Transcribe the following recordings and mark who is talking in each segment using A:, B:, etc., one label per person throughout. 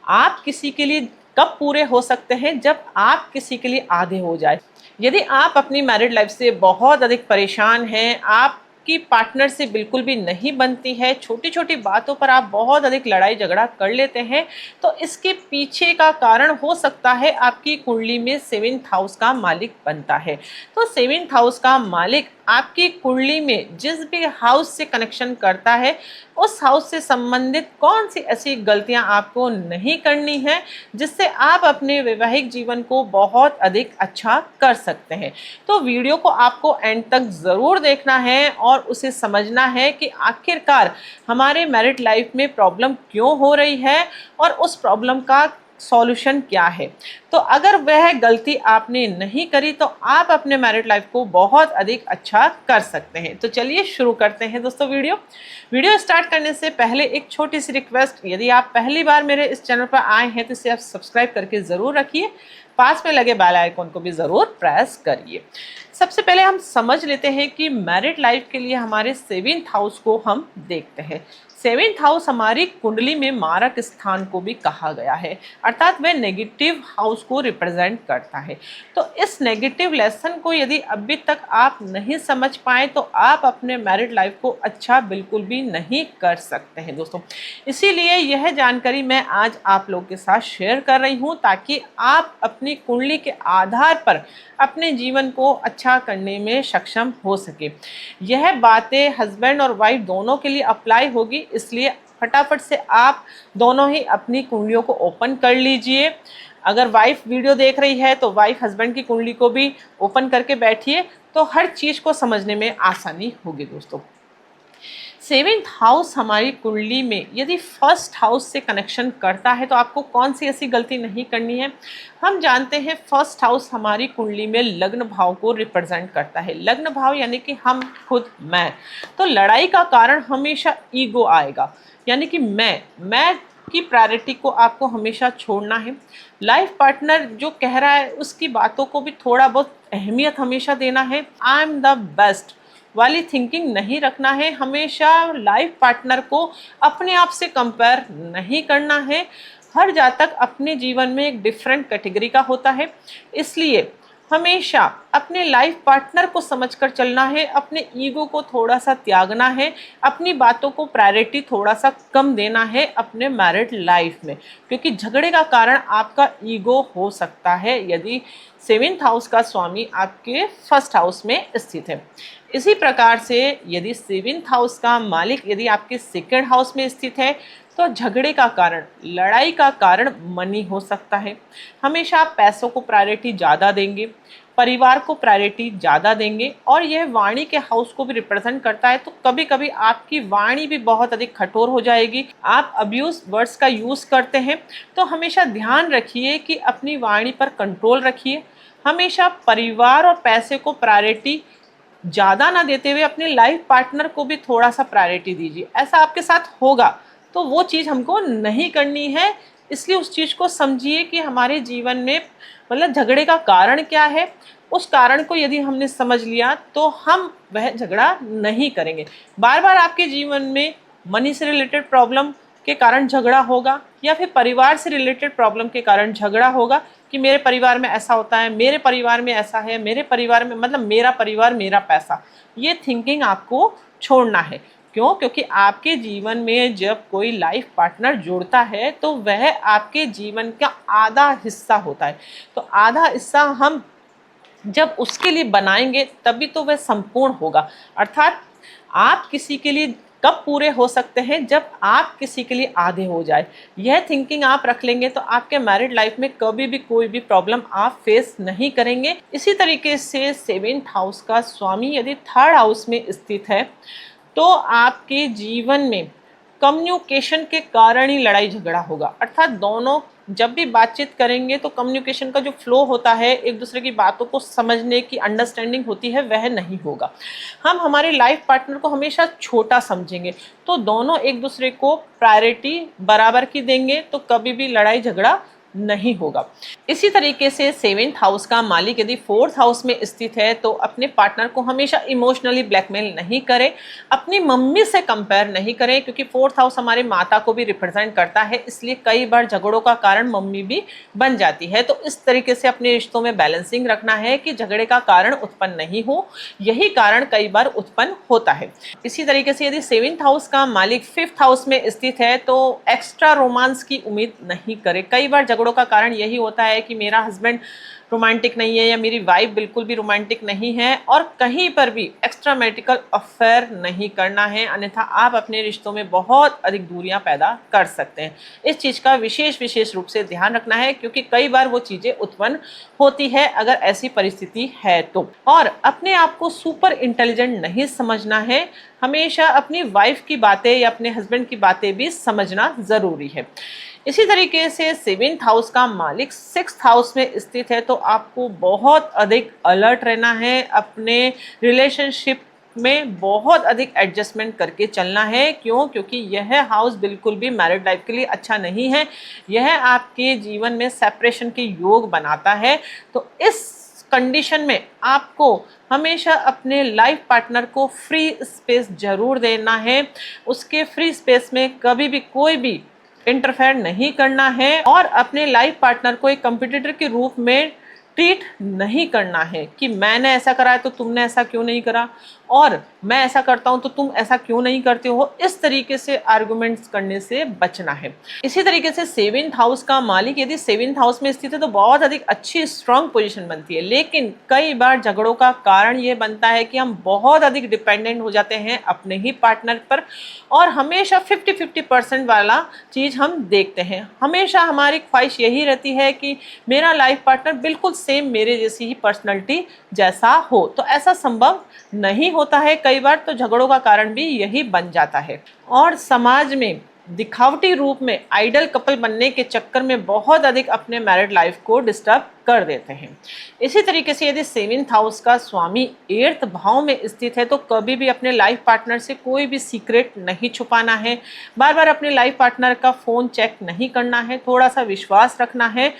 A: आप किसी के लिए कब पूरे हो सकते हैं, जब आप किसी के लिए आधे हो जाए। यदि आप अपनी मैरिड लाइफ से बहुत अधिक परेशान हैं, आपकी पार्टनर से बिल्कुल भी नहीं बनती है, छोटी छोटी बातों पर आप बहुत अधिक लड़ाई झगड़ा कर लेते हैं, तो इसके पीछे का कारण हो सकता है आपकी कुंडली में 7th हाउस का मालिक बनता है। तो 7th हाउस का मालिक आपकी कुंडली में जिस भी हाउस से कनेक्शन करता है, उस हाउस से संबंधित कौन सी ऐसी गलतियां आपको नहीं करनी है जिससे आप अपने वैवाहिक जीवन को बहुत अधिक अच्छा कर सकते हैं। तो वीडियो को आपको एंड तक ज़रूर देखना है और उसे समझना है कि आखिरकार हमारे मैरिड लाइफ में प्रॉब्लम क्यों हो रही है और उस प्रॉब्लम का सॉल्यूशन क्या है। तो अगर वह गलती आपने नहीं करी तो आप अपने मैरिड लाइफ को बहुत अधिक अच्छा कर सकते हैं। तो चलिए शुरू करते हैं दोस्तों। वीडियो स्टार्ट करने से पहले एक छोटी सी रिक्वेस्ट, यदि आप पहली बार मेरे इस चैनल पर आए हैं तो इसे आप सब्सक्राइब करके ज़रूर रखिए, पास में लगे बेल आइकन को भी ज़रूर प्रेस करिए। सबसे पहले हम समझ लेते हैं कि मैरिड लाइफ के लिए हमारे 7th हाउस को हम देखते हैं। 7th हाउस हमारी कुंडली में मारक स्थान को भी कहा गया है, अर्थात वह नेगेटिव हाउस को रिप्रेजेंट करता है। तो इस नेगेटिव लेसन को यदि अभी तक आप नहीं समझ पाए तो आप अपने मैरिड लाइफ को अच्छा बिल्कुल भी नहीं कर सकते हैं दोस्तों। इसीलिए यह जानकारी मैं आज आप लोग के साथ शेयर कर रही हूँ ताकि आप अपनी कुंडली के आधार पर अपने जीवन को अच्छा करने में सक्षम हो सके। यह बातें हस्बैंड और वाइफ दोनों के लिए अप्लाई होगी, इसलिए फटाफट से आप दोनों ही अपनी कुंडलियों को ओपन कर लीजिए। अगर वाइफ वीडियो देख रही है तो वाइफ हस्बैंड की कुंडली को भी ओपन करके बैठिए, तो हर चीज़ को समझने में आसानी होगी दोस्तों। 7th हाउस हमारी कुंडली में यदि 1st हाउस से कनेक्शन करता है तो आपको कौन सी ऐसी गलती नहीं करनी है। हम जानते हैं 1st हाउस हमारी कुंडली में लग्न भाव को रिप्रेजेंट करता है। लग्न भाव यानी कि हम खुद, मैं। तो लड़ाई का कारण हमेशा ईगो आएगा, यानी कि मैं की प्रायोरिटी को आपको हमेशा छोड़ना है। लाइफ पार्टनर जो कह रहा है उसकी बातों को भी थोड़ा बहुत अहमियत हमेशा देना है। आई एम द बेस्ट वाली थिंकिंग नहीं रखना है। हमेशा लाइफ पार्टनर को अपने आप से कंपेयर नहीं करना है। हर जातक अपने जीवन में एक डिफरेंट कैटेगरी का होता है, इसलिए हमेशा अपने लाइफ पार्टनर को समझकर चलना है। अपने ईगो को थोड़ा सा त्यागना है, अपनी बातों को प्रायोरिटी थोड़ा सा कम देना है अपने मैरिड लाइफ में, क्योंकि झगड़े का कारण आपका ईगो हो सकता है यदि 7th हाउस का स्वामी आपके 1st हाउस में स्थित है। इसी प्रकार से यदि 7th हाउस का मालिक यदि आपके 2nd हाउस में स्थित है तो झगड़े का कारण, लड़ाई का कारण मनी हो सकता है। हमेशा आप पैसों को प्रायोरिटी ज़्यादा देंगे, परिवार को प्रायोरिटी ज़्यादा देंगे, और यह वाणी के हाउस को भी रिप्रेजेंट करता है। तो कभी कभी आपकी वाणी भी बहुत अधिक कठोर हो जाएगी। आप अब्यूज वर्ड्स का यूज़ करते हैं, तो हमेशा ध्यान रखिए कि अपनी वाणी पर कंट्रोल रखिए। हमेशा परिवार और पैसे को प्रायोरिटी ज़्यादा ना देते हुए अपने लाइफ पार्टनर को भी थोड़ा सा प्रायोरिटी दीजिए। ऐसा आपके साथ होगा तो वो चीज़ हमको नहीं करनी है। इसलिए उस चीज़ को समझिए कि हमारे जीवन में मतलब झगड़े का कारण क्या है। उस कारण को यदि हमने समझ लिया तो हम वह झगड़ा नहीं करेंगे। बार बार आपके जीवन में मनी से रिलेटेड प्रॉब्लम के कारण झगड़ा होगा या फिर परिवार से रिलेटेड प्रॉब्लम के कारण झगड़ा होगा कि मेरे परिवार में ऐसा होता है, मेरे परिवार में ऐसा है, मेरे परिवार में मतलब मेरा परिवार मेरा पैसा, ये थिंकिंग आपको छोड़ना है। क्यों? क्योंकि आपके जीवन में जब कोई लाइफ पार्टनर जुड़ता है तो वह आपके जीवन का आधा हिस्सा होता है। तो आधा हिस्सा हम जब उसके लिए बनाएंगे तभी तो वह संपूर्ण होगा। अर्थात आप किसी के लिए कब पूरे हो सकते हैं, जब आप किसी के लिए आधे हो जाए। यह थिंकिंग आप रख लेंगे तो आपके मैरिड लाइफ में कभी भी कोई भी प्रॉब्लम आप फेस नहीं करेंगे। इसी तरीके से 7th हाउस का स्वामी यदि 3rd हाउस में स्थित है तो आपके जीवन में कम्युनिकेशन के कारण ही लड़ाई झगड़ा होगा। अर्थात दोनों जब भी बातचीत करेंगे तो कम्युनिकेशन का जो फ्लो होता है, एक दूसरे की बातों को समझने की अंडरस्टैंडिंग होती है, वह नहीं होगा। हम हमारे लाइफ पार्टनर को हमेशा छोटा समझेंगे, तो दोनों एक दूसरे को प्रायोरिटी बराबर की देंगे तो कभी भी लड़ाई झगड़ा नहीं होगा। इसी तरीके से 7th हाउस का मालिक यदि 4th हाउस में स्थित है तो अपने पार्टनर को हमेशा इमोशनली ब्लैकमेल नहीं करें, अपनी मम्मी से कंपेयर नहीं करें, क्योंकि 4th हाउस हमारे माता को भी रिप्रेजेंट करता है, इसलिए कई बार झगड़ों का कारण मम्मी भी बन जाती है। तो इस तरीके से अपने रिश्तों में बैलेंसिंग रखना है कि झगड़े का कारण उत्पन्न नहीं हो, यही कारण कई बार उत्पन्न होता है। इसी तरीके से यदि 7th हाउस का मालिक 5th हाउस में स्थित है तो एक्स्ट्रा रोमांस की उम्मीद नहीं करें। कई बार झगड़ों का कारण यही होता है कि मेरा हस्बैंड रोमांटिक नहीं है या मेरी वाइफ बिल्कुल भी रोमांटिक नहीं है, और कहीं पर भी एक्स्ट्रा मैरिटल अफेयर नहीं करना है, अन्यथा आप अपने रिश्तों में बहुत अधिक दूरियां पैदा कर सकते हैं। इस चीज़ का विशेष रूप से ध्यान रखना है, क्योंकि कई बार वो चीज़ें उत्पन्न होती है अगर ऐसी परिस्थिति है तो। और अपने आप को सुपर इंटेलिजेंट नहीं समझना है, हमेशा अपनी वाइफ की बातें या अपने हस्बैंड की बातें भी समझना ज़रूरी है। इसी तरीके से 7th हाउस का मालिक 6th हाउस में स्थित है तो आपको बहुत अधिक अलर्ट रहना है, अपने रिलेशनशिप में बहुत अधिक एडजस्टमेंट करके चलना है। क्यों? क्योंकि यह हाउस बिल्कुल भी मैरिड लाइफ के लिए अच्छा नहीं है, यह आपके जीवन में सेपरेशन के योग बनाता है। तो इस कंडीशन में आपको हमेशा अपने लाइफ पार्टनर को फ्री स्पेस जरूर देना है, उसके फ्री स्पेस में कभी भी कोई भी इंटरफेयर नहीं करना है, और अपने लाइफ पार्टनर को एक कंपटीटर के रूप में ट्रीट नहीं करना है कि मैंने ऐसा करा है तो तुमने ऐसा क्यों नहीं करा, और मैं ऐसा करता हूं तो तुम ऐसा क्यों नहीं करते हो। इस तरीके से आर्गुमेंट्स करने से बचना है। इसी तरीके से 7th हाउस का मालिक यदि 7th हाउस में स्थित है तो बहुत अधिक अच्छी स्ट्रांग पोजीशन बनती है, लेकिन कई बार झगड़ों का कारण ये बनता है कि हम बहुत अधिक डिपेंडेंट हो जाते हैं अपने ही पार्टनर पर, और हमेशा 50-50% वाला चीज हम देखते हैं। हमेशा हमारी ख्वाहिश यही रहती है कि मेरा लाइफ पार्टनर बिल्कुल सेम मेरे जैसी ही पर्सनैलिटी जैसा हो, तो ऐसा संभव नहीं होता है। कई बार तो झगड़ों का कारण भी यही बन जाता है, और समाज में दिखावटी रूप में आइडल कपल बनने के चक्कर में बहुत अधिक अपने मैरिड लाइफ को डिस्टर्ब कर देते हैं। इसी तरीके से यदि 7th हाउस का स्वामी 8th भाव में स्थित है तो कभी भी अपने लाइफ पार्टनर से कोई भी सीक्रेट नहीं छुपाना है, बार बार अपने लाइफ पार्टनर का फ़ोन चेक नहीं करना है, थोड़ा सा विश्वास रखना है,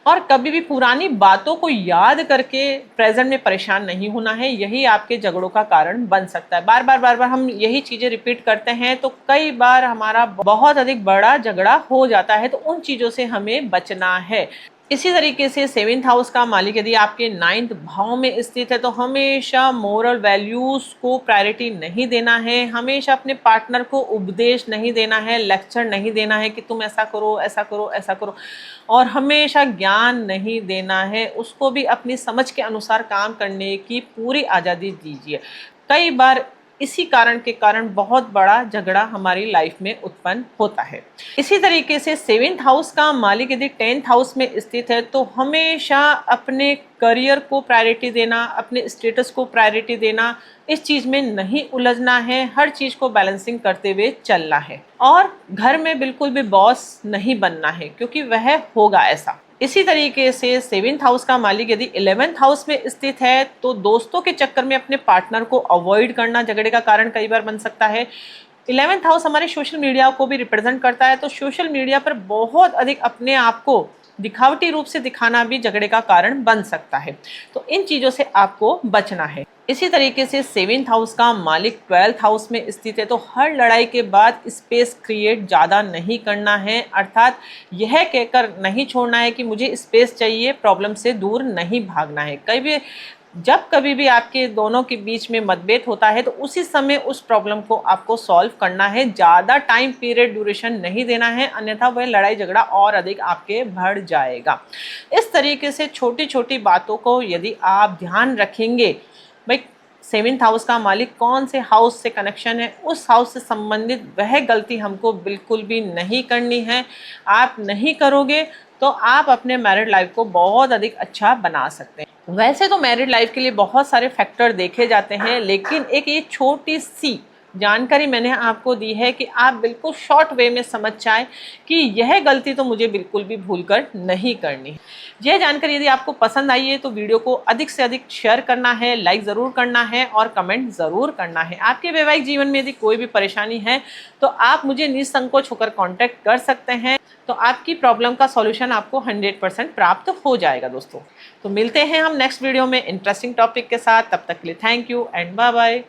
A: और कभी भी पुरानी बातों को याद करके प्रेजेंट में परेशान नहीं होना है। यही आपके झगड़ों का कारण बन सकता है। बार बार हम यही चीज़ें रिपीट करते हैं तो कई बार हमारा बहुत अधिक बड़ा झगड़ा हो जाता है, तो उन चीज़ों से हमें बचना है। इसी तरीके से 7th हाउस का मालिक यदि आपके 9th भाव में स्थित है तो हमेशा मोरल वैल्यूज़ को प्रायोरिटी नहीं देना है, हमेशा अपने पार्टनर को उपदेश नहीं देना है, लेक्चर नहीं देना है कि तुम ऐसा करो ऐसा करो ऐसा करो, और हमेशा ज्ञान नहीं देना है, उसको भी अपनी समझ के अनुसार काम करने की पूरी आज़ादी दीजिए। कई बार इसी कारण के कारण बहुत बड़ा झगड़ा हमारी लाइफ में उत्पन्न होता है। इसी तरीके से 7th हाउस का मालिक यदि 10th हाउस में स्थित है तो हमेशा अपने करियर को प्रायोरिटी देना, अपने स्टेटस को प्रायोरिटी देना, इस चीज़ में नहीं उलझना है, हर चीज़ को बैलेंसिंग करते हुए चलना है, और घर में बिल्कुल भी बॉस नहीं बनना है, क्योंकि वह होगा ऐसा। इसी तरीके से 7th हाउस का मालिक यदि 11th हाउस में स्थित है तो दोस्तों के चक्कर में अपने पार्टनर को अवॉइड करना झगड़े का कारण कई बार बन सकता है। 11th हाउस हमारे सोशल मीडिया को भी रिप्रेजेंट करता है, तो सोशल मीडिया पर बहुत अधिक अपने आप को दिखावटी रूप से दिखाना भी झगड़े का कारण बन सकता है, तो इन चीज़ों से आपको बचना है। इसी तरीके से 7th हाउस का मालिक 12th हाउस में स्थित है तो हर लड़ाई के बाद स्पेस क्रिएट ज़्यादा नहीं करना है, अर्थात यह कहकर नहीं छोड़ना है कि मुझे स्पेस चाहिए, प्रॉब्लम से दूर नहीं भागना है। जब कभी भी आपके दोनों के बीच में मतभेद होता है तो उसी समय उस प्रॉब्लम को आपको सॉल्व करना है, ज़्यादा टाइम पीरियड ड्यूरेशन नहीं देना है, अन्यथा वह लड़ाई झगड़ा और अधिक आपके बढ़ जाएगा। इस तरीके से छोटी छोटी बातों को यदि आप ध्यान रखेंगे, भाई 7th हाउस का मालिक कौन से हाउस से कनेक्शन है, उस हाउस से संबंधित वह गलती हमको बिल्कुल भी नहीं करनी है। आप नहीं करोगे तो आप अपने मैरिड लाइफ को बहुत अधिक अच्छा बना सकते हैं। वैसे तो मैरिड लाइफ के लिए बहुत सारे फैक्टर देखे जाते हैं, लेकिन एक ये छोटी सी जानकारी मैंने आपको दी है कि आप बिल्कुल शॉर्ट वे में समझ जाए कि यह गलती तो मुझे बिल्कुल भी भूलकर नहीं करनी। यह जानकारी यदि आपको पसंद आई है तो वीडियो को अधिक से अधिक शेयर करना है, लाइक ज़रूर करना है और कमेंट ज़रूर करना है। आपके वैवाहिक जीवन में यदि कोई भी परेशानी है तो आप मुझे निसंकोच होकर कॉन्टैक्ट कर सकते हैं, तो आपकी प्रॉब्लम का सॉल्यूशन आपको 100% प्राप्त हो जाएगा दोस्तों। तो मिलते हैं हम नेक्स्ट वीडियो में इंटरेस्टिंग टॉपिक के साथ। तब तक के लिए thank you and bye bye.